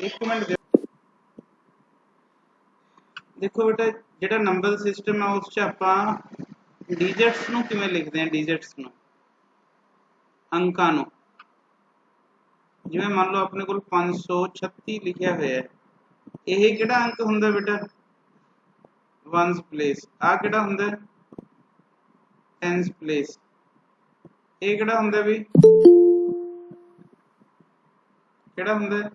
एक मिनट देखो बेटा ਜਿਹੜਾ ਨੰਬਰ ਸਿਸਟਮ ਹੈ ਉਸ 'ਚ ਆਪਾਂ ਡਿਜਿਟਸ ਨੂੰ ਕਿਵੇਂ ਲਿਖਦੇ ਹਾਂ ਡਿਜਿਟਸ ਨੂੰ ਅੰਕਾਂ ਨੂੰ ਜਿਵੇਂ ਮੰਨ ਲਓ ਆਪਣੇ ਕੋਲ 536 ਲਿਖਿਆ ਹੋਇਆ ਹੈ ਇਹ ਕਿਹੜਾ ਅੰਕ ਹੁੰਦਾ ਬੇਟਾ ਵਨਸ ਪਲੇਸ ਆ ਕਿਹੜਾ ਹੁੰਦਾ ਟੈਂਸ ਪਲੇਸ ਇਹ ਕਿਹੜਾ ਹੁੰਦਾ ਵੀ ਕਿਹੜਾ ਹੁੰਦਾ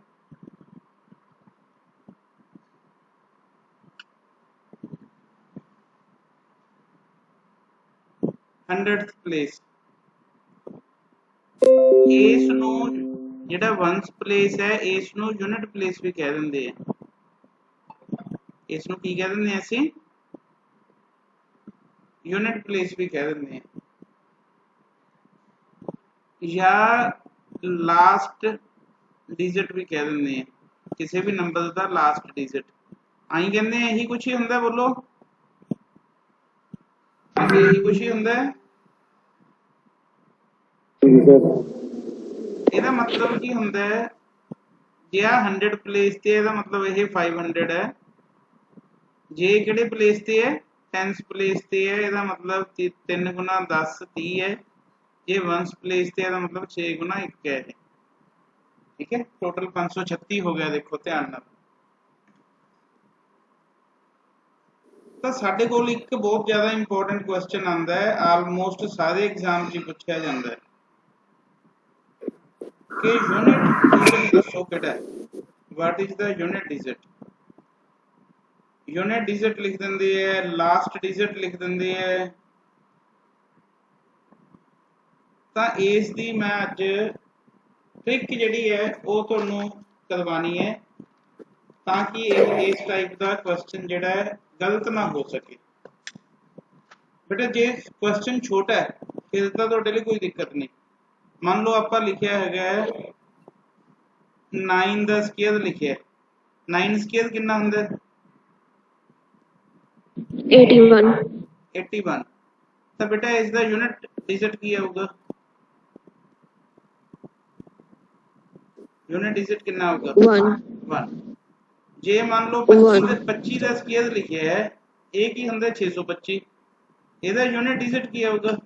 हंड्रेड प्लेस इस नू जिहड़ा वंस प्लेस है इस नू यूनिट प्लेस भी कह दिंदे हैं इस नू की कह दिंदे हैं असीं यूनिट प्लेस भी कह दिंदे हैं या लास्ट डिजिट भी कह दिंदे हैं किसी भी नंबर दा लास्ट डिजिट आई कहंदे हैं यही कुछ ही हुंदा बोलो यही कुछ ही हुंदा है ਇਹਦਾ ਮਤਲਬ ਕੀ ਹੁੰਦਾ ਹੈ ਜੇ ਆ 100 ਪਲੇਸ ਤੇ ਇਹਦਾ ਮਤਲਬ ਇਹ 500 ਹੈ ਜੇ ਕਿਹੜੇ ਪਲੇਸ ਤੇ ਹੈ 10th ਪਲੇਸ ਤੇ ਹੈ ਇਹਦਾ ਮਤਲਬ 3 ਗੁਣਾ 10 30 ਹੈ ਜੇ 1st ਪਲੇਸ ਤੇ ਇਹਦਾ ਮਤਲਬ 6 ਗੁਣਾ 1 ਹੈ ਠੀਕ ਹੈ ਟੋਟਲ 536 ਹੋ ਗਿਆ ਦੇਖੋ ਧਿਆਨ ਨਾਲ ਤਾਂ ਸਾਡੇ ਕੋਲ ਇੱਕ ਬਹੁਤ ਜ਼ਿਆਦਾ ਇੰਪੋਰਟੈਂਟ ਕੁਐਸਚਨ ਆਉਂਦਾ ਹੈ ਆਲਮੋਸਟ ਸਾਰੇ ਐਗਜ਼ਾਮ 'ਚ ਪੁੱਛਿਆ ਜਾਂਦਾ ਹੈ कि यूनिट डिजिट दसो किहड़ा है what is the unit digit लिख दिंदे है लास्ट डिजिट लिख दिंदे है ਤਾਂ ਇਸ ਦੀ मैं अज ट्रिक जिहड़ी है वो तुहानू करवानी है ताकि इस टाइप का क्वेश्चन जिहड़ा है गलत ना हो सके बेटा जे क्वेश्चन छोटा है फिर तो तुहाडे लई कोई दिक्कत नहीं मान लो आप लिखा है 9 का स्केयर लिखे 9 स्केयर कितना होंगे 81 तो बेटा इसका यूनिट डिजिट की होगा यूनिट डिजिट कितना होगा 1 जे मान लो 25 का स्केयर लिखे है एक ही होंगे 625 ਇਹਦਾ यूनिट डिजिट की होगा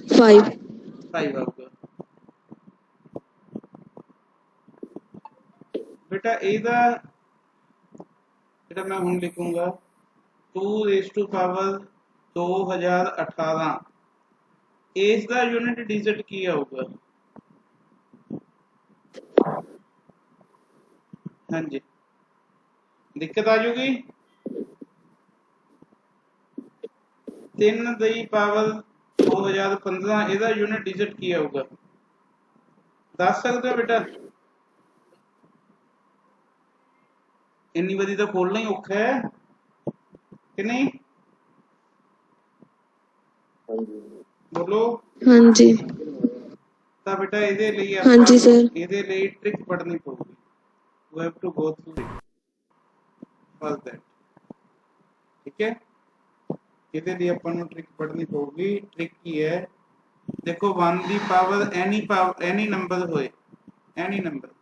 5 आऊगा बेटा ਇਹਦਾ ਜਿਹੜਾ ਮੈਂ ਹੁਣ ਲਿਖੂੰਗਾ 2 raised to power 2018 ਇਸ ਦਾ यूनिट डिजिट ਕੀ ਆਊਗਾ ਹਾਂਜੀ ਦਿੱਕਤ ਆ ਜੂਗੀ 3 ਦੀ ਪਾਵਰ 2015 ਇਹਦਾ यूनिट डिजिट ਕੀ ਆਊਗਾ ਦੱਸ ਸਕਦੇ ਹੋ ਬੇਟਾ ਇੰਨੀ ਵਾਰੀ ਤਾਂ ਖੋਲਣਾ ਹੀ ਔਖਾ ਹੈ ਕਿ ਨਹੀਂ ਬੋਲੋ ਹਾਂਜੀ ਤਾਂ ਬੇਟਾ ਇਹਦੇ ਲਈ ਆਪਾਂ ਹਾਂਜੀ ਸਰ ਇਹਦੇ ਲਈ ਟ੍ਰਿਕ ਪੜ੍ਹਨੀ ਪਊਗੀ you have to go through first that ठीक है ਇਹਦੇ ਲਈ ਆਪਾਂ ਨੂੰ ਟ੍ਰਿਕ ਪੜ੍ਹਨੀ ਪਊਗੀ ਟ੍ਰਿਕ ਕੀ ਹੈ देखो 1 ਦੀ ਪਾਵਰ ਐਨੀ ਨੰਬਰ ਹੋਏ ਐਨੀ ਨੰਬਰ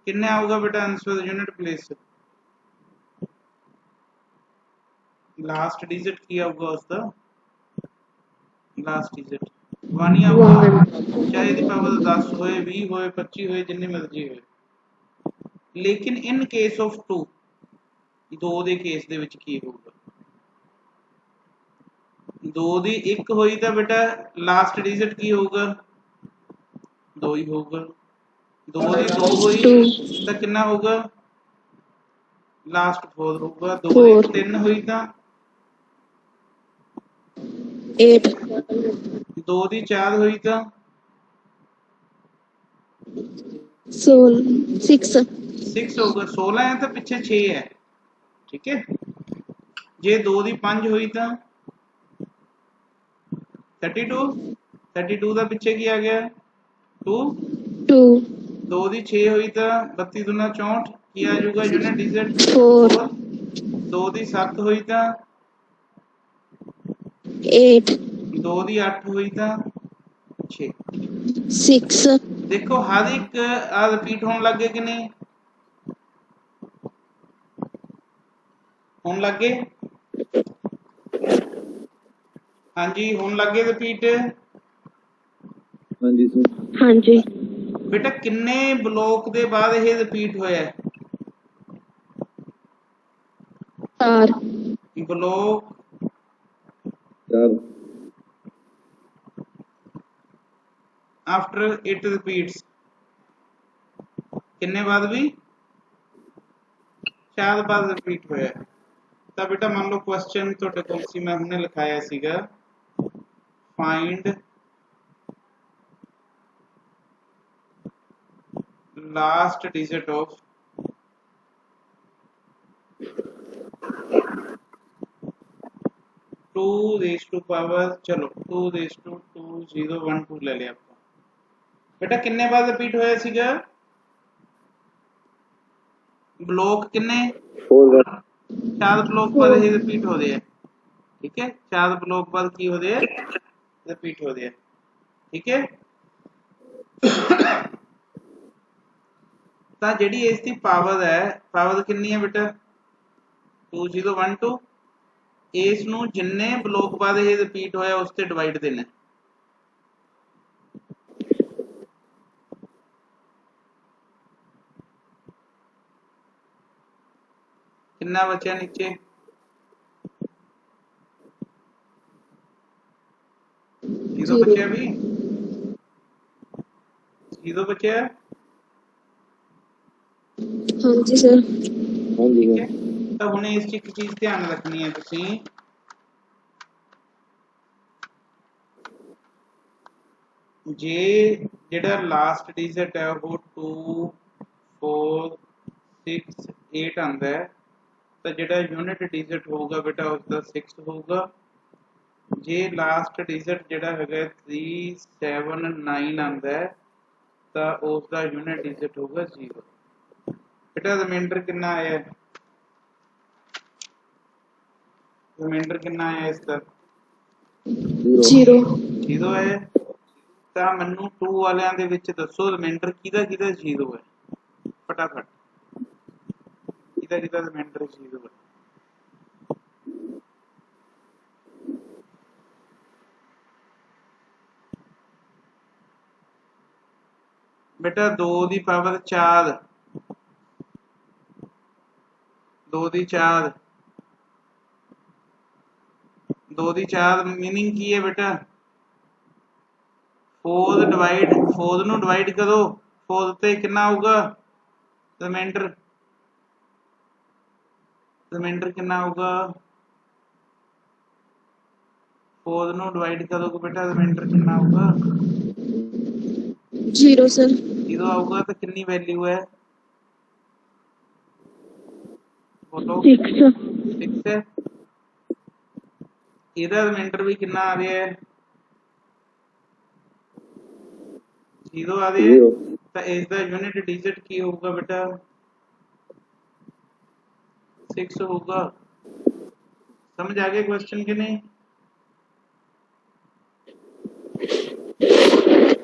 किन्ने आऊगा बेटा answer unit place last digit की आऊगा उसका लास्ट डिजिट 1 ही आऊगा चाहे दी पावर 10 होए 20 होए 25 होए जितनी मर्जी होए लेकिन इन केस ऑफ 2 दो दे केस दे विच की होगा 2 दी 1 होई तां बेटा लास्ट डिजिट की होगा 2 ही होगा 2 दी 2 होई तो कितना होगा लास्ट 4 होगा 2 दी 3 हुई तो 8 2 दी 4 हुई तो 6 होगा 16 है तो पीछे 6 है ठीक है जे 2 दी 5 हुई तो 32 का पीछे की आ गया 2 2 दी 6 हुई तो 32 दूना 64 की आ जाऊगा यूनिट डिजिट 4 2 दी 7 हुई तो 8 2 दी 8 हुई तो 6 6 देखो हर एक आ रिपीट होने लग गए कि नहीं, होने लग गए, हाँ जी होने लग गए रिपीट। हाँ जी सर। हाँ जी। बेटा किन्ने ब्लॉक दे बाद ये रिपीट होया है? 4 ब्लॉक 4 आफ्टर इट रिपीट्स, किन्ने बाद भी 4 बाद रिपीट होया है। ਤਾਂ बेटा मान लो क्वेश्चन ਤੁਹਾਡੇ ਕੋਲ ਸੀ, ਮੈਂ ਹੁਣੇ ਲਿਖਾਇਆ ਸੀਗਾ, find last digit of 2 raise to power, चलो 2 रेज़ टू 2012 ले लिया ਆਪਾਂ। बेटा किन्ने बाद रिपीट होया सीगा ब्लॉक, किन्ने 4 4 ब्लॉक बाद ही रिपीट हो रहे हैं, ठीक है 4 ब्लॉक बाद की हो रहे हैं, रिपीट हो रहे हैं, ठीक है। ਤਾਂ ਜਿਹੜੀ ਇਸ ਦੀ ਪਾਵਰ ਹੈ, ਪਾਵਰ ਕਿੰਨੀ ਹੈ ਬੇਟਾ 2012, ਇਸ ਨੂੰ ਜਿੰਨੇ ਬਲੋਕ ਬਾਅਦ ਇਹ ਰਿਪੀਟ ਹੋਇਆ ਉਸ ਤੇ ਡਿਵਾਈਡ ਦੇਣਾ, ਕਿੰਨਾ ਬਚਿਆ ਨੀਚੇ 0 ਬਚਿਆ ਵੀ 0 ਬਚਿਆ, हाँ जी सर। हाँ जी ठीक सर। है। तो हुणे इस एक चीज ध्यान रखनी है तुसी, जे जेड़ा लास्ट डिजिट है वो 2 4 6 8 आंदा है, तो जेड़ा यूनिट डिजिट होगा बेटा उसका 6 होगा। जे लास्ट डिजिट जेड़ा हैगा 3 7 9 आंदा है, तो उसका यूनिट डिजिट होगा 0। बेटा रिमाइंडर कितना आया है, रिमाइंडर कितना आया इसका 0 0 है। ਤਾਂ ਮੈਨੂੰ 2 ਵਾਲਿਆਂ ਦੇ ਵਿੱਚ ਦੱਸੋ ਰਿਮਾਈਂਡਰ ਕਿਹਦਾ ਕਿਹਦਾ 0 ਹੈ, ਫਟਾਫਟ ਕਿਹਦਾ ਕਿਹਦਾ ਰਿਮਾਈਂਡਰ 0 ਹੈ। बेटा 2 ਦੀ ਪਾਵਰ 4, 2 ਦੀ 4, 2 ਦੀ 4 मीनिंग की है बेटा 4 डिवाइड 4 ਨੂੰ डिवाइड करो, 4 ਤੇ ਕਿੰਨਾ ਆਊਗਾ रिमाइंडर, रिमाइंडर कितना होगा 4 ਨੂੰ डिवाइड करोगे बेटा रिमाइंडर कितना होगा 0 सर। 0 आऊगा। तो कितनी वैल्यू है बोलो 6 है। ਇਹਦਾ ਰਿਮਾਈਂਡਰ ਵੀ ਕਿੰਨਾ ਆ ਰਿਹਾ ਹੈ 0 ਆ ਰਿਹਾ ਹੈ। ਤਾਂ ਇਸ ਦਾ ਯੂਨਿਟ ਡਿਜਿਟ ਕੀ ਹੋਊਗਾ ਬੇਟਾ 6 होगा। समझ आ गया क्वेश्चन के नहीं,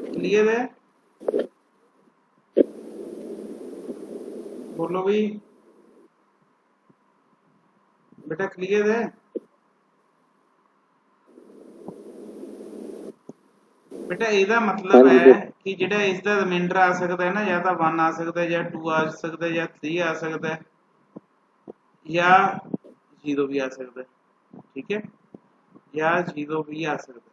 क्लियर है, बोलो भी बेटा क्लियर है। बेटा ਇਹਦਾ मतलब है कि ਜਿਹੜਾ ਇਸ ਦਾ ਰਿਮਾਈਂਡਰ ਆ ਸਕਦਾ ਹੈ ਨਾ, ਜਾਂ ਤਾਂ 1 ਆ ਸਕਦਾ ਹੈ, ਜਾਂ 2 ਆ ਸਕਦਾ ਹੈ, ਜਾਂ 3 ਆ ਸਕਦਾ ਹੈ, या 0 भी आ सकता है, ठीक है, या 0 भी आ सकता है।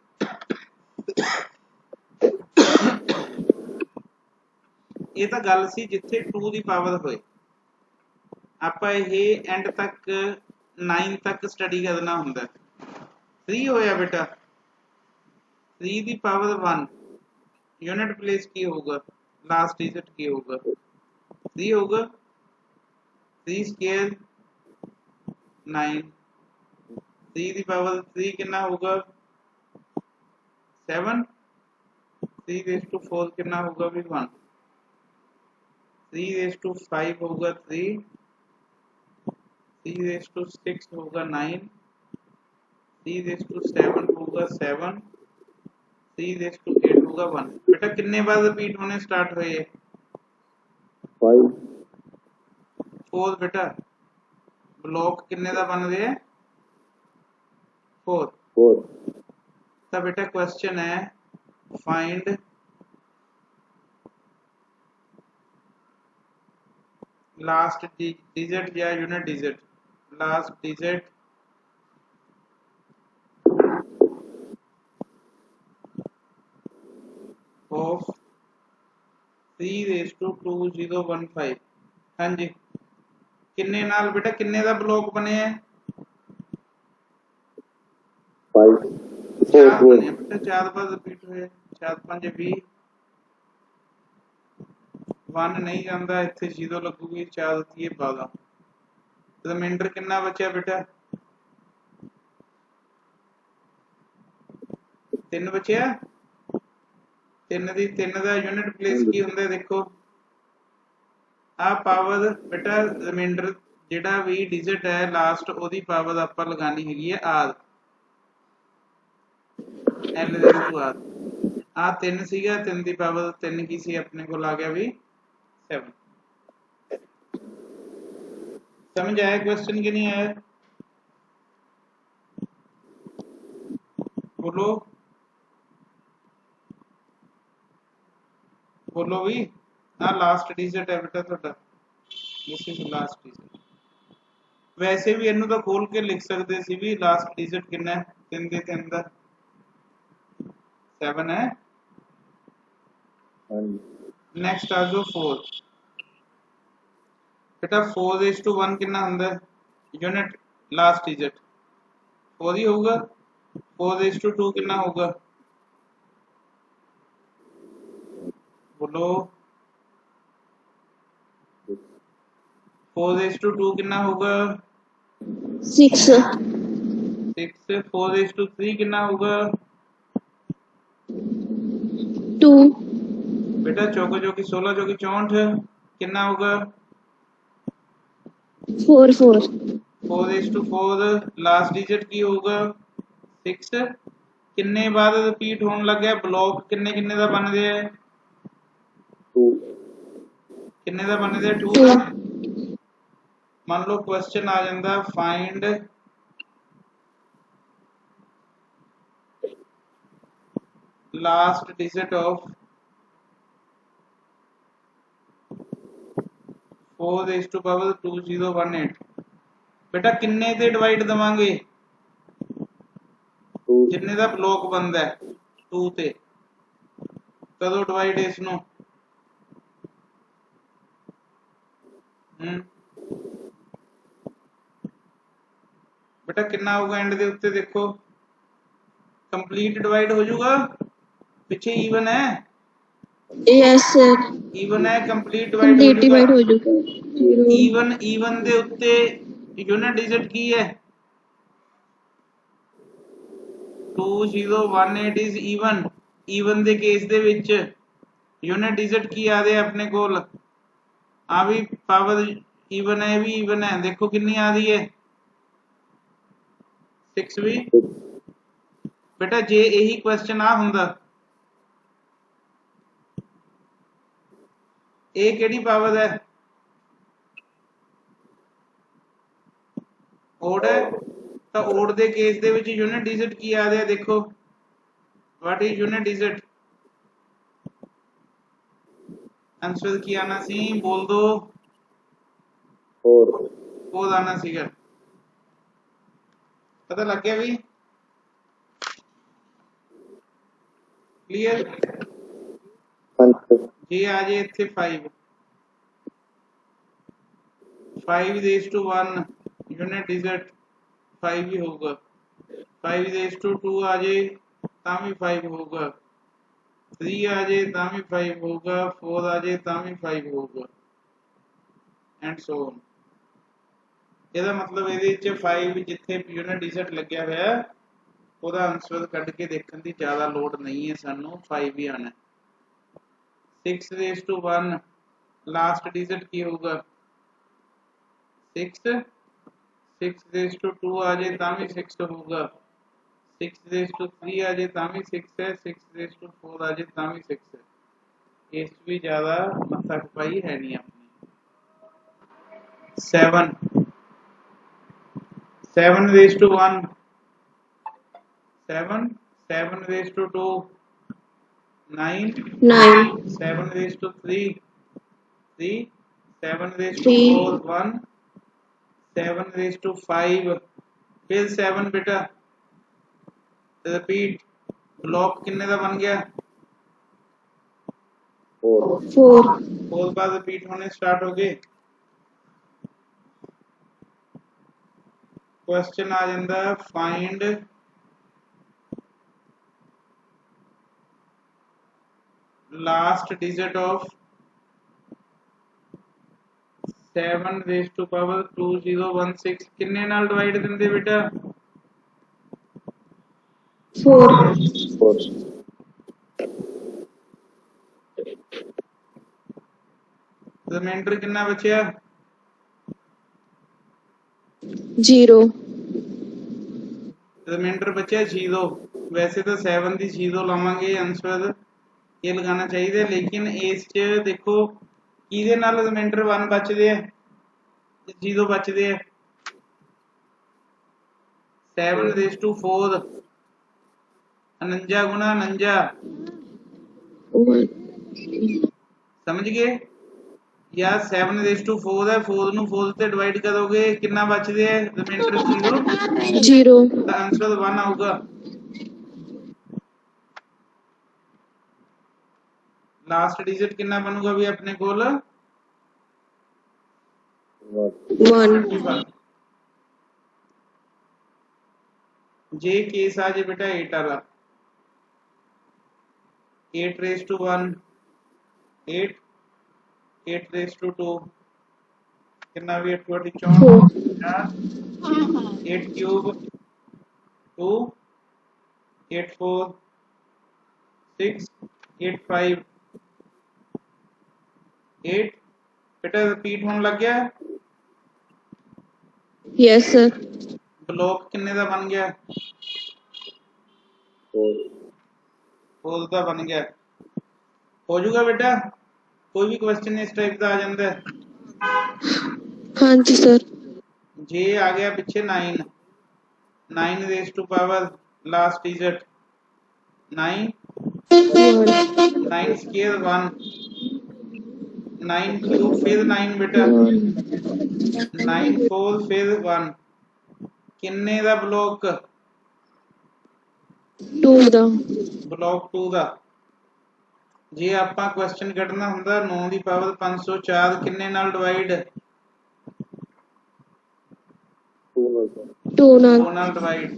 ਇਹ ਤਾਂ ਗੱਲ ਸੀ ਜਿੱਥੇ 2 ਦੀ ਪਾਵਰ ਹੋਏ। ਆਪਾਂ ਇਹ ਐਂਡ ਤੱਕ 9 ਤੱਕ ਸਟੱਡੀ ਕਰਨਾ ਹੁੰਦਾ। 3 ਹੋਇਆ ਬੇਟਾ 3 ਦੀ ਪਾਵਰ 1, यूनिट प्लेस की होगा, लास्ट डिजिट की होगा 3 होगा, 3 स्क्वायर 9, 3 ਦੀ ਪਾਵਰ 3 ਕਿੰਨਾ ਹੋਗਾ 7, 3 रेज़ टू 4 कितना होगा भी 1, 3 रेज़ टू 5 होगा 3, 3 रेज़ टू 6 होगा 9, 3 रेज़ टू 7 होगा 7, 3 रेज़ टू 8 होगा 1। बेटा किन्ने बाद रिपीट होने स्टार्ट हुए है? 5 4 बेटा ब्लॉक किन्ने दा बन रहा है? 4। 4 तो बेटा क्वेश्चन है फाइंड लास्ट डिजिट या unit digit, last digit of 3:2015। हाँ जी किन्ने नाल बेटा किन्ने दा ब्लॉक बने है? 5 4 4 बने बेटा, 4 बार रिपीट हुए, 4 5 20 1 नहीं जाता इत्थे 0 लगूगी, 4 दिए 12। रिमाइंडर कितना बचा बेटा? 3 बचिया। 3 का यूनिट प्लेस की होंगे देखो आ पावर बेटा रिमाइंडर जिहड़ा भी डिजिट है लास्ट ओदी पावर आपां लगानी हैगी है आर, एल टू आर। आ 3 सीगा, 3 की पावर 3 की सी अपने को आ गया भी 7। समझ आया क्वेश्चन कि नहीं आया? बोलो बोलो भी। हाँ लास्ट डिजिट है बेटा ਤੁਹਾਡਾ, दिस इज लास्ट डिजिट। वैसे भी ਇਹਨੂੰ ਤਾਂ खोल के लिख सकते सी भी लास्ट डिजिट कितना है? 3 ਦੇ 3 ਦਾ 7 है। हाँ जी नेक्स्ट आ जाओ 4 बेटा 4:1 कितना ਹੁੰਦਾ यूनिट लास्ट डिजिट 4 ही होगा। 4:2 कितना होगा बोलो। 4:2 कितना होगा? 6 6। 4:3 कितना होगा 2 बेटा? चौके चौकी 16 चौकी 64 कितना होगा 4 4 4:4 लास्ट डिजिट की होगा 6। किन्ने बाद रिपीट होने लग गया ब्लॉक किन्ने किन्ने दा बन गया है? 2 किन्ने दा बन गया 2 2 दा। मान लो क्वेश्चन आ जाता फाइंड लास्ट डिजिट ऑफ 4:2018। बेटा किन्ने ते डिवाइड देवांगे 2 जिन्ने दा ब्लॉक बनता है 2 ते। कदों डिवाइड इसनों बेटा कितना होगा एंड दे उत्ते देखो कंप्लीट डिवाइड हो जाऊगा, पीछे ईवन है, यस सर ईवन है कंप्लीट डिवाइड हो कंप्लीट डिवाइड जाऊगा। हो जाएगा 0 ईवन दे उत्ते यूनिट डिजिट की है 2018 is even. Even they case दे विच यूनिट डिजिट की आ रही है अपने कोल आ भी पावर ईवन है, भी ईवन है, देखो कितनी आ रही है 6 भी। बेटा जे यही क्वेश्चन आ हुंदा ए केड़ी पावर है ओड है, तो ओड दे केस दे विच यूनिट डिजिट की आ रहा है देखो what is unit digit. Answer की आना सी बोल दो 4 4 आना सीगा। पता लग गया भी क्लियर। हाँ जी जे आ जाए इत्थे 5 5:1 यूनिट डिजिट 5 ही होगा। 5:2 आ जाए तां भी 5 होगा, 3 आ जाए तां भी 5 होगा, 4 आ जाए तां भी 5 होगा एंड सो ऑन। ਇਹਦਾ मतलब ਇਹਦੇ ਵਿੱਚ 5 ਜਿੱਥੇ यूनिट डिजिट ਲੱਗਿਆ ਹੋਇਆ ਉਹਦਾ ਆਨਸਰ ਕੱਢ ਕੇ ਦੇਖਣ ਦੀ ਜ਼ਿਆਦਾ ਲੋੜ ਨਹੀਂ ਹੈ ਸਾਨੂੰ, 5 ਹੀ ਆਣਾ। 6:1 लास्ट डिजिट की होगा 6। 6:2 आ जाए तां भी 6 होगा, 6 रेस टू 3 आ जाए तां भी 6 है, 6 रेस टू 4 आ जाए तां भी 6 है। इस भी ज्यादा मत्था खपाई है नहीं अपनी। 7 7 raise to 1 7 7 raise to 2 9 9 7 raise to 3 3 7 raise to 3 4 1 7 raise to 5 फिर 7 बेटा रिपीट। ब्लॉक किन्ने का बन गया 4 4 4 बाद रिपीट होने स्टार्ट हो गए। क्वेश्चन आ जाता find last digit of 7 raise to power 2016 किन्ने नाल डिवाइड दिंदे बेटा 4 4 रिमाइंडर कितना बचया 0 रिमाइंडर बचया 0। वैसे तो 7 दी 0 लावांगे आंसर ये लगाना चाहिए, लेकिन इस च देखो किदे नाल रिमाइंडर 1 बचदे है 0 बचदे है 7 रेस टू 4 49 गुना 49 समझ गए या 7 रेस टू 4 है 4 ਨੂੰ 4 ਤੇ ਡਿਵਾਈਡ ਕਰੋਗੇ ਕਿੰਨਾ ਬਚਦੇ ਹੈ ਰਿਮਾਈਂਡਰ 0 0 ਤਾਂ ਆਨਸਰ 1 ਆਊਗਾ। लास्ट डिजिट कितना बनूगा भी अपने कोल 1 जे केस आ जे बेटा 8 वाला 8 रेस टू 1 8 8 रेस टू 2 कितना भी 8 8 क्यूब 2 8 4 6 8 5 8 बेटा रिपीट होने लग गया यस सर ब्लॉक किन्ने का बन गया 4 का बन गया। हो जाऊगा बेटा कोई भी क्वेश्चन इस टाइप का आ जाता है हाँ जी सर जे आ गया पीछे 9 9 raise to power last digit 9 9 square 1 9 cube फिर 9 बेटा 9 4 फिर 1 किन्ने दा ब्लॉक 2 ਦਾ ब्लॉक 2 ਦਾ ਜੇ ਆਪਾਂ ਕੁਐਸਚਨ ਕੱਢਣਾ ਹੁੰਦਾ 9 ਦੀ ਪਾਵਰ 504 ਕਿੰਨੇ ਨਾਲ ਡਿਵਾਈਡ 2 ਨਾਲ 2 ਨਾਲ ਡਿਵਾਈਡ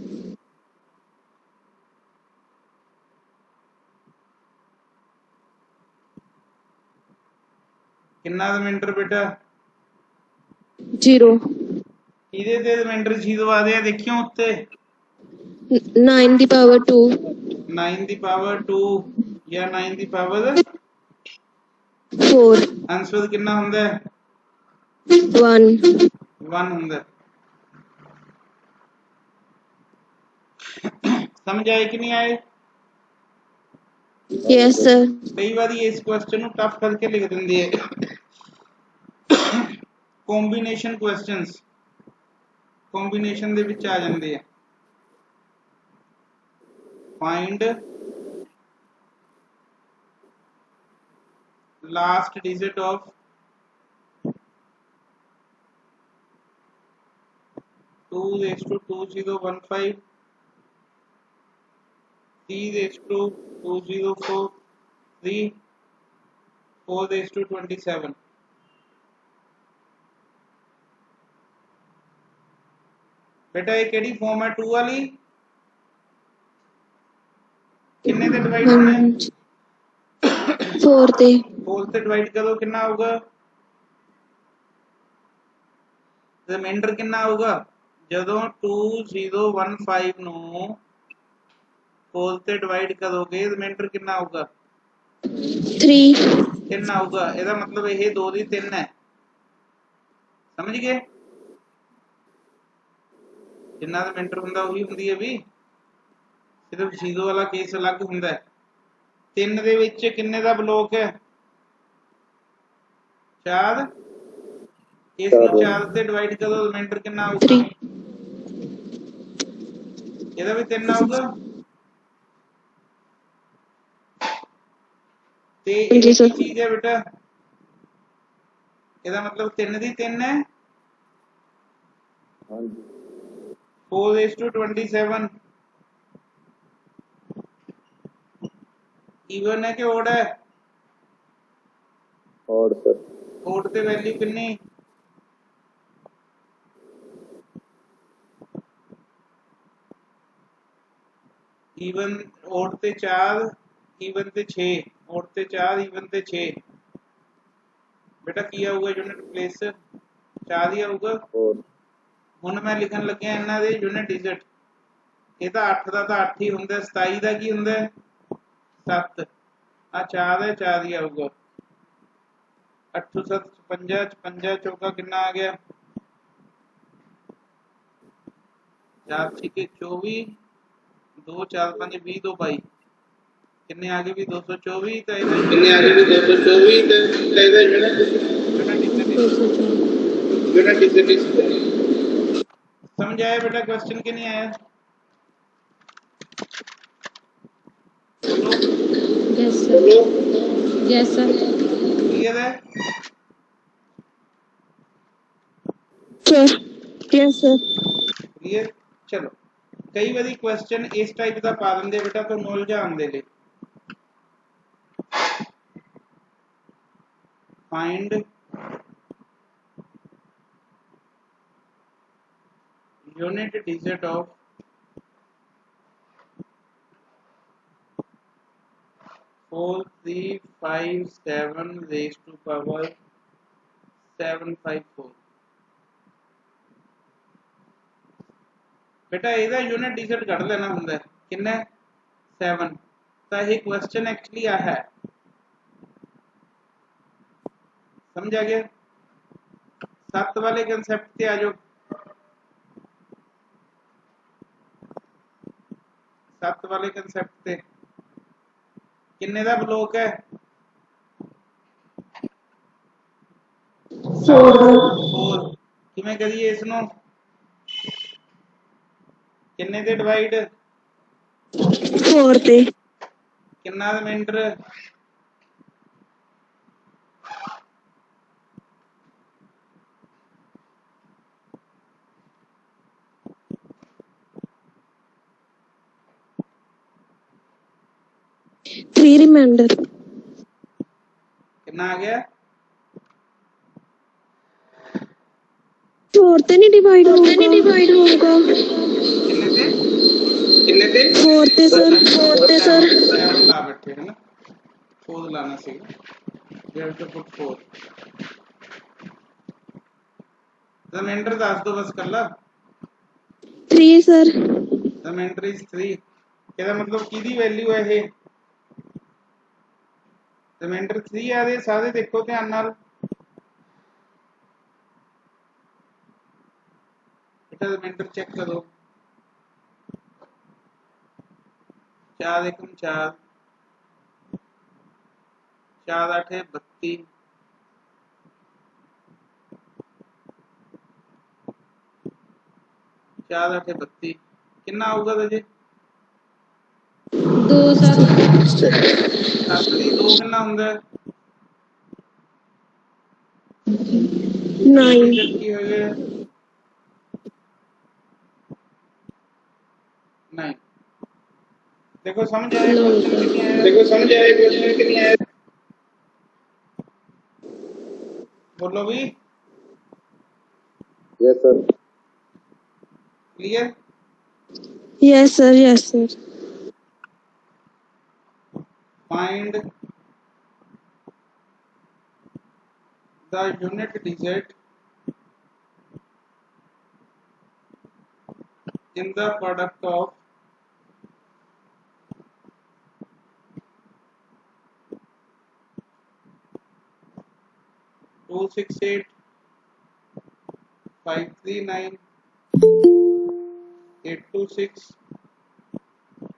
ਕਿੰਨਾ ਰਿਮਾਈਂਡਰ ਬੇਟਾ 0 ਇਹਦੇ ਤੇ ਰਿਮਾਈਂਡਰ 0 ਆ ਰਿਹਾ ਦੇਖਿਓ ਉੱਤੇ 9 ਦੀ ਪਾਵਰ 2 9 ਦੀ ਪਾਵਰ 2 ਜਾਂ 9 ਦੀ ਪਾਵਰ 4 ਆਨਸਰ ਕਿੰਨਾ ਹੁੰਦਾ 1 1 ਹੁੰਦਾ। समझ आए कि नहीं आए यस सर कई बार इस क्वेश्चन टफ करके लिख देंगे कॉम्बिनेशन क्वेश्चंस कॉम्बिनेशन दे विच आ जांदे हैं find last digit of 2 raised to 2015 3 raised to 2043 4 raised to 27 बेटा ये केड़ी फॉर्म है 2 वाली किन्ने ते डिवाइड होना है 4 ਤੇ 4 ਤੇ डिवाइड करो कितना आऊगा रिमाइंडर कितना आऊगा ਜਦੋਂ 2015 ਨੂੰ 4 ਤੇ ਡਿਵਾਈਡ ਕਰੋਗੇ ਰਿਮਾਈਂਡਰ ਕਿੰਨਾ ਆਊਗਾ 3 3 ਆਊਗਾ ਇਹਦਾ ਮਤਲਬ ਇਹ 2 ਦੀ 3 ਹੈ ਸਮਝ ਗਏ ਜਿੰਨਾ ਰਿਮਾਈਂਡਰ ਹੁੰਦਾ ਉਹੀ ਹੁੰਦੀ ਹੈ ਵੀ सिर्फ जीरो वाला केस अलग हुंदा है। 3 ਦੇ ਵਿੱਚ ਕਿੰਨੇ ਦਾ ਬਲੋਕ ਹੈ 4 ਇਸ ਨੂੰ 4 ਤੇ ਡਿਵਾਈਡ ਕਰੋ ਰਿਮਾਈਂਡਰ ਕਿੰਨਾ ਆਊਗਾ 3 ਇਹਦਾ ਵੀ 3 ਆਊਗਾ ਤੇ ਇਹ जी ਕੀ सर ਚੀਜ਼ ਹੈ ਬੇਟਾ ਇਹਦਾ ਮਤਲਬ 3 ਦੀ 3 ਹੈ हाँ जी 4:27 इवन है कि ओड है और सर ओड ते वैल्यू कितनी इवन ओड ते 4 इवन ते 6 ओड ते 4 इवन ते 6 बेटा की आऊगा यूनिट प्लेस 4 ही आऊगा और ਹੁਣ ਮੈਂ ਲਿਖਣ ਲੱਗਿਆ ਇਹਨਾਂ ਦੇ ਯੂਨਿਟ ਡਿਜਿਟ ਇਹ ਤਾਂ 8 ਦਾ ਤਾਂ 8 ਹੀ ਹੁੰਦਾ 27 ਦਾ ਕੀ ਹੁੰਦਾ 7 ਆ 4 ਹੈ 4 ਹੀ ਆਊਗਾ 8 7 56 56 ਚੌਕਾ ਕਿੰਨਾ ਆ ਗਿਆ 4 6 24 2 4 5 20 2 22 ਕਿੰਨੇ ਆ ਗਏ ਵੀ 224 ਤਾਂ ਇਹਦਾ ਕਿੰਨੇ ਆ ਗਏ ਵੀ 224 ਤਾਂ ਇਹਦਾ ਯੂਨਿਟ ਡਿਜਿਟ समझ आया बेटा क्वेश्चन के नहीं आया yes sir yes sir clear है सर यस सर क्लियर चलो कई बारी क्वेश्चन इस टाइप का पा देंगे बेटा तो उलझाने दे लिए find unit digit of 4357 raised to power 754 बेटा ਇਹਦਾ यूनिट digit ਕੱਢ ਲੈਣਾ ਹੁੰਦਾ ਹੈ ਕਿੰਨਾ 7 ਤਾਂ ਇਹ ਕੁਐਸਚਨ ਐਕਚੁਅਲੀ ਆ ਹੈ ਸਮਝ ਆ ਗਿਆ 7 ਵਾਲੇ ਕਨਸੈਪਟ ਤੇ ਆ ਜਾਓ 7 वाले कंसेप्ट पे किन्ने दा ब्लॉक है 4 किवें करिए इसनु किन्ने दे डिवाइड 4 ते किन्ना रिमाइंडर 3 रिमाइंडर कितना आ गया 4 ते नहीं डिवाइड होगा किन्ने ते 4 ते सर 7 ला बैठे है ना 4 लाना सी you have to put 4 reminder दस दो बस कर ला 3 सर रिमाइंडर इज 3 ਇਹਦਾ ਮਤਲਬ ਕਿਹਦੀ ਵੈਲਿਊ ਹੈ ਇਹ रिमाइंडर 3 आ रहे सारे देखो ध्यान नाल बेटा रिमाइंडर चेक करो 4 एकम 4 4 8 32 4 8 32 कितना आऊगा तुझे 2 सर 7 ਦੀ 2 ਕਿੰਨਾ ਹੁੰਦਾ ਹੈ 9 ਕੀ ਹੋ ਗਿਆ 9 देखो समझ आया क्वेश्चन कितनी आया देखो समझ आया क्वेश्चन कितनी आया बोलो भी yes sir clear yes sir find the unit digit in the product of 268 539 826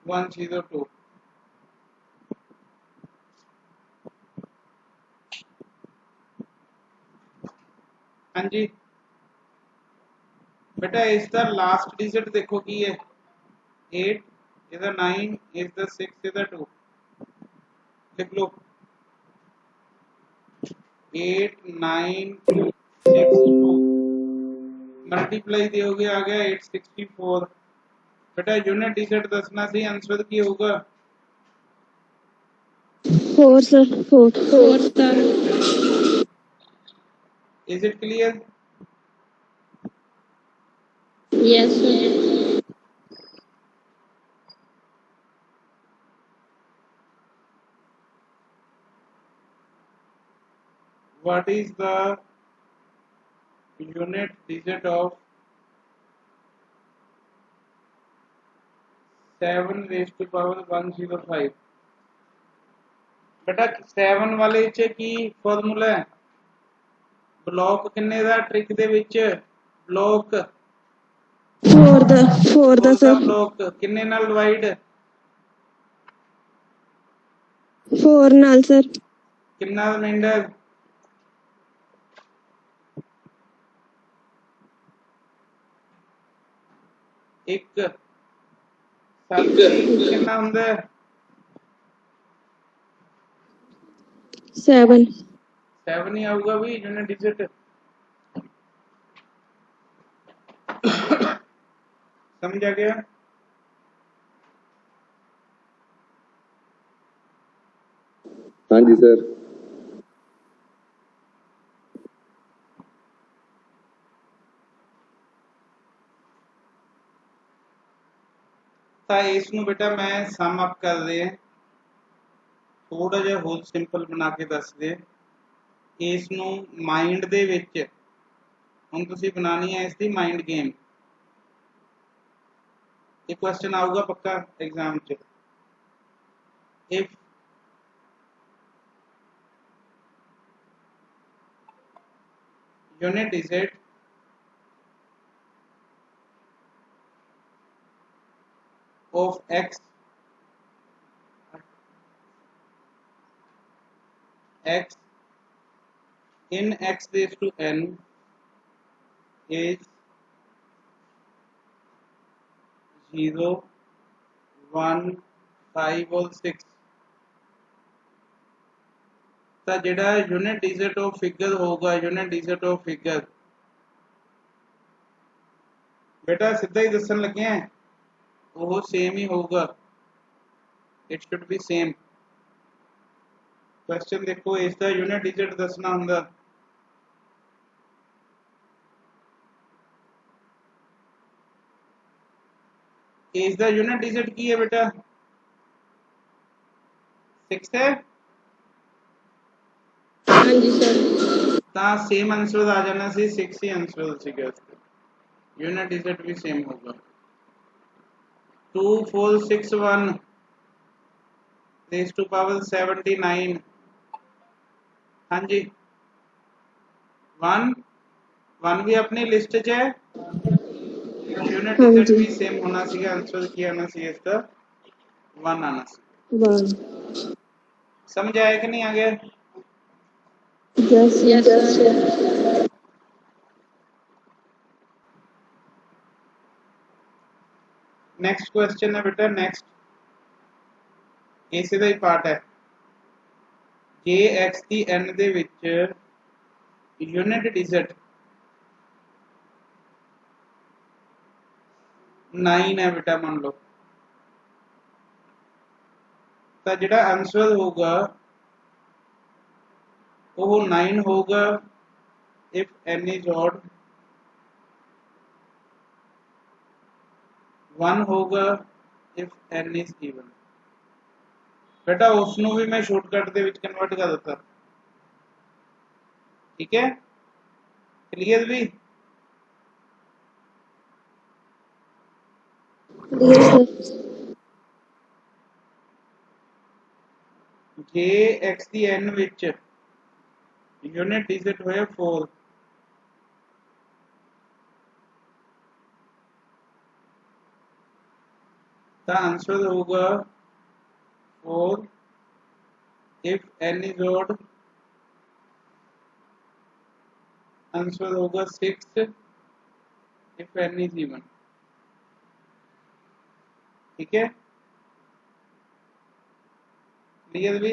102। हाँ जी बेटा इसका लास्ट डिजिट देखो की है 8, इधर 9, इधर 6, इधर 2, लिख लो 8 9 6 2 मल्टीप्लाई दियोगे आ गया 864। बेटा यूनिट डिजिट दसना सी आंसर की होगा 4 sir, 4 star. Is it clear? Yes sir. What is the unit digit of 7 raised to power 105? बेटा 7 ਵਾਲੇ ਚ ਕੀ ਫਾਰਮੂਲਾ ਹੈ ਬਲੌਕ ਕਿੰਨੇ ਦਾ ਟ੍ਰਿਕ ਦੇ ਵਿੱਚ ਬਲੌਕ 4 ਦਾ sir. ਬਲੌਕ ਕਿੰਨੇ ਨਾਲ ਡਿਵਾਈਡ 4 ਨਾਲ sir. ਕਿੰਨਾ ਰਿਮਾਈਂਡਰ ਇੱਕ 7 ਕਿੰਨਾ ਹੁੰਦਾ 7 7 ਹੀ ਆਊਗਾ ਵੀ ਯੂਨਿਟ ਡਿਜਿਟ समझ आ गया? हाँ जी सर। ਤਾਂ ਇਸ ਨੂੰ ਬੇਟਾ ਮੈਂ ਸਮ ਅਪ ਕਰਦੇ ਥੋੜਾ ਜਿਹਾ ਹੋਰ ਸਿੰਪਲ ਬਣਾ ਕੇ ਦੱਸਦੇ ਇਸ ਨੂੰ ਮਾਈਂਡ ਦੇ ਵਿੱਚ ਹੁਣ ਤੁਸੀਂ ਬਣਾਣੀ ਹੈ ਇਸ ਦੀ ਮਾਈਂਡ ਗੇਮ ਇਹ ਕੁਐਸਚਨ ਆਊਗਾ ਪੱਕਾ एग्जाम ਚ if unit digit of x in x raised to n is 0 1 5 और 6 ਤਾਂ ਜਿਹੜਾ ਯੂਨਿਟ ਡਿਜਿਟ ਆਫ ਫਿਗਰ ਹੋਊਗਾ ਯੂਨਿਟ ਡਿਜਿਟ ਆਫ ਫਿਗਰ बेटा सीधा ही दसन लगे हैं वो सेम ही होगा it should be same question देखो इसका यूनिट डिजिट दसना होंगे इसका यूनिट डिजिट की है बेटा 6 है हाँ जी सर ता सेम आंसर आ जाना सी 6 ही आंसर सीगा यूनिट डिजिट भी सेम होगा 2461 रेज़ टू पावर 79 हाँ जी 1 भी अपनी लिस्ट च है यूनिट डिजिट भी सेम होना सीगा आंसर की आना सी इसका 1 आना सी 1 समझ आया कि नहीं आ गया yes sir नेक्स्ट क्वेश्चन है बेटा नेक्स्ट इसे ਦਾ ਹੀ ਪਾਰਟ ਹੈ ਜੇ x ਦੀ n ਦੇ ਵਿੱਚ ਯੂਨਿਟ ਡਿਜਿਟ 9 है बेटा मान लो ਤਾਂ ਜਿਹੜਾ ਆਨਸਰ ਹੋਊਗਾ ਉਹ 9 ਹੋਊਗਾ if n is odd 1 होगा if n is even बेटा उसनों भी मैं शॉर्टकट ਦੇ ਵਿੱਚ ਕਨਵਰਟ ਕਰ ਦਿੱਤਾ ठीक है क्लियर भी yes sir ਜੇ x ਦੀ n ਵਿੱਚ यूनिट डिजिट होया 4 तो आंसर होगा 4 if n is odd, answer होगा 6 if n is even। ठीक है, क्लियर भी?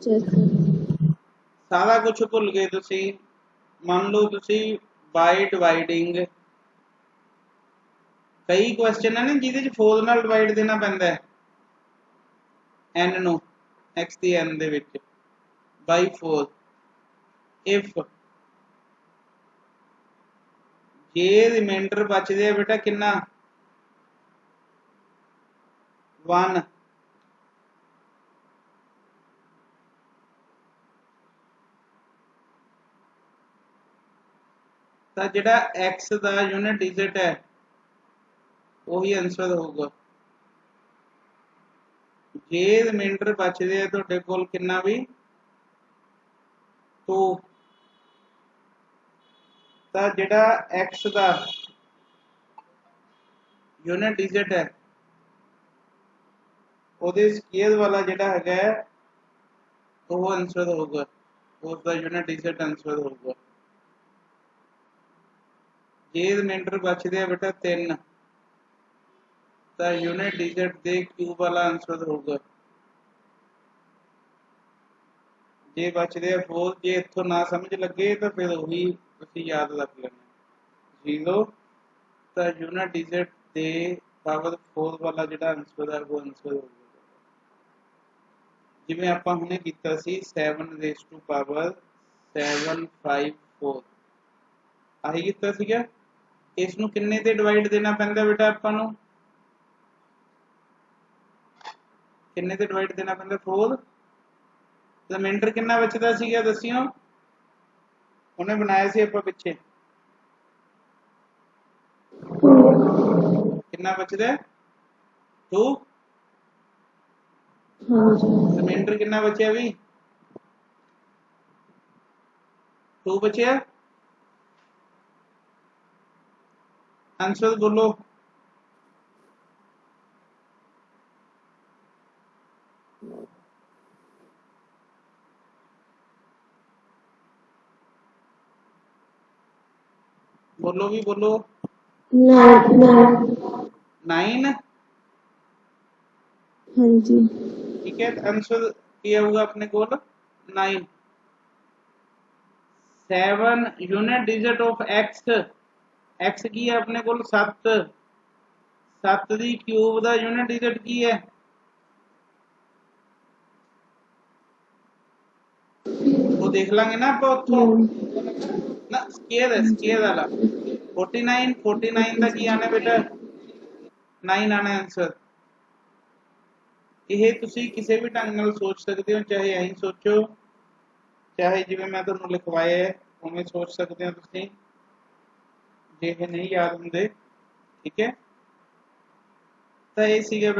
Yes, sir. सारा कुछ भुल गए तुसी। मान लो तुसी बाय डिवाइडिंग, कई क्वेश्चन है ना जिहदे च 4 नाल डिवाइड देना पैंदा है n नु, x दी n दे विच बाय 4। इफ जे रिमाइंडर बचदे आ बेटा कितना 1, तो जिहड़ा x दा यूनिट डिजिट है वही आंसर होगा। जे रिमाइंडर बचदे आ तुहाडे कोल कितना भी 2, तो जिहड़ा x दा यूनिट डिजिट है ਉਹਦੇ स्केयर वाला ਜਿਹੜਾ ਹੈਗਾ ਉਹ आंसर होगा, उसका यूनिट डिजिट आंसर होगा। जे रिमाइंडर बचदे आ बेटा 3, तो यूनिट डिजिट दे क्यूब वाला आंसर होगा। जे बचदे आ 4, जे इत्थों ना समझ लगे तो फिर वही तुसीं याद रख लेना 0, तो यूनिट डिजिट दे पावर 4 वाला ਜਿਹੜਾ आंसर है वो आंसर होगा। जिवें आपां हुणे कीता सी 7 रेज़ टू पावर 754, आही कीता सीगा। इस नूं किन्ने ते डिवाइड देना पैंदा बेटा आपां नूं, किन्ने ते डिवाइड देना पैंदा 4। रिमाइंडर कितना बचदा सीगा दसियो, उन्हें बनाया सी आपां पिछे, कितना बचदा 2। हाँ जी। रिमाइंडर कितना बचया भी 2 बचया। आंसर बोलो, बोलो भी बोलो। 9। हाँ जी। ठीक है, आंसर क्या होगा अपने को 9। 7 यूनिट डिजिट ऑफ x की है अपने को 7, 7 दी क्यूब दा यूनिट डिजिट की है वो देख लांगे ना आप उत्थों ना, स्केयर है, स्केयर वाला 49, 49 दा की आना बेटा 9 आना आंसर। ਇਹ ਤੁਸੀਂ ਕਿਸੇ ਵੀ ਢੰਗ ਨਾਲ ਸੋਚ ਸਕਦੇ ਹੋ, ਚਾਹੇ ਐਂ ਸੋਚੋ, ਚਾਹੇ ਜਿਵੇਂ ਮੈਂ ਤੁਹਾਨੂੰ ਲਿਖਵਾਇਆ ਹੈ ਉਵੇਂ ਸੋਚ ਸਕਦੇ ਹੋ ਤੁਸੀਂ, ਜੇ ਇਹ ਨਹੀਂ ਯਾਦ ਹੁੰਦੇ। ਠੀਕ ਹੈ, ਤਾਂ ਇਹ ਸੀਗਾ